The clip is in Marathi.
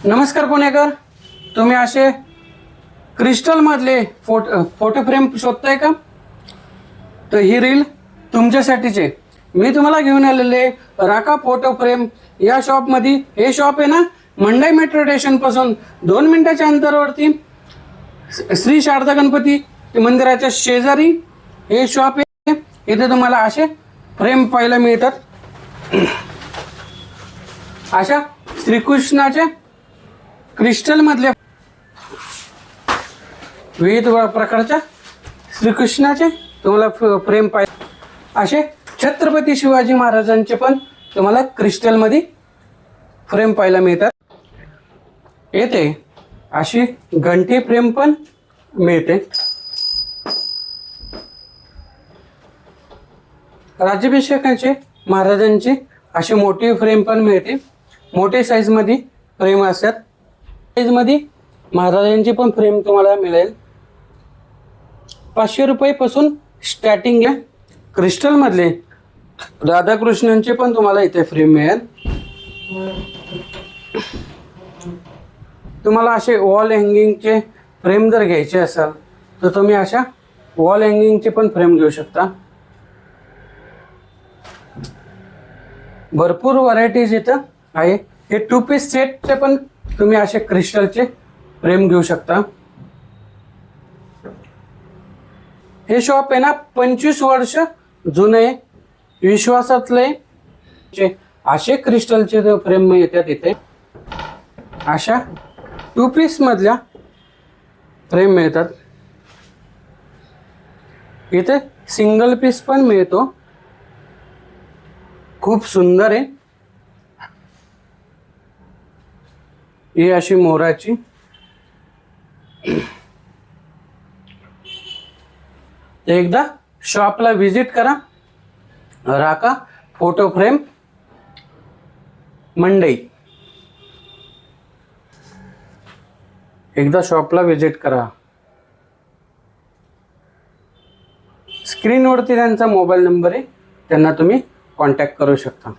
नमस्कार पुणेकर, तुम्ही असे क्रिस्टल मधले फोटो फ्रेम शोधताय का? तर ही रील तुमच्यासाठीचे. मी तुम्हाला घेऊन आलेले राका फोटो फ्रेम या शॉप मध्ये. हे शॉप आहे ना, मंडई मेट्रो स्टेशन पासून 2 मिनिटाच्या अंतरावरती श्री शारदा गणपती मंदिराच्या शेजारी हे शॉप आहे. इथे तुम्हाला असे फ्रेम पाहायला मिळतात. अशा श्रीकृष्णाच्या क्रिस्टल मधल्या विविध प्रकारच्या श्रीकृष्णाचे तुम्हाला फ्रेम पाहिजे. असे छत्रपती शिवाजी महाराजांचे पण तुम्हाला क्रिस्टल मध्ये फ्रेम पाहायला मिळतात. येथे अशी घंटी फ्रेम पण मिळते. राज्याभिषेकाचे महाराजांची अशी मोठी फ्रेम पण मिळते. मोठे साईज मध्ये फ्रेम असतात. साईज मध्ये महाराजांची पण फ्रेम तुम्हाला मिळेल. 500 रुपये पासून स्टार्टिंग आहे. क्रिस्टल मधले राधाकृष्णांचे पण तुम्हाला इथे फ्रेम मिळेल. तुम्हाला असे वॉल हँगिंगचे फ्रेम जर घ्यायचे असाल तर तुम्ही अशा वॉल हँगिंगचे पण फ्रेम घेऊ शकता. भरपूर व्हरायटीज इथं आहे. हे 2 पीस सेटचे पण तुम्ही असे क्रिस्टलचे फ्रेम घेऊ शकता. हे शॉप आहे ना 25 वर्ष जुनं आहे. विश्वासातले असे क्रिस्टलचे फ्रेम येतात इथे. अशा 2 पीस मधल्या फ्रेम मिळतात. इथे सिंगल पीस पण मिळतो. खूप सुंदर आहे. ही अशी मोराची एकदा शॉपला विजिट करा. राका फोटो फ्रेम मंडई. एकदा शॉपला विजिट करा. स्क्रीनवरती त्यांचा मोबाईल नंबर आहे, त्यांना तुम्ही कॉन्टॅक्ट करू शकता.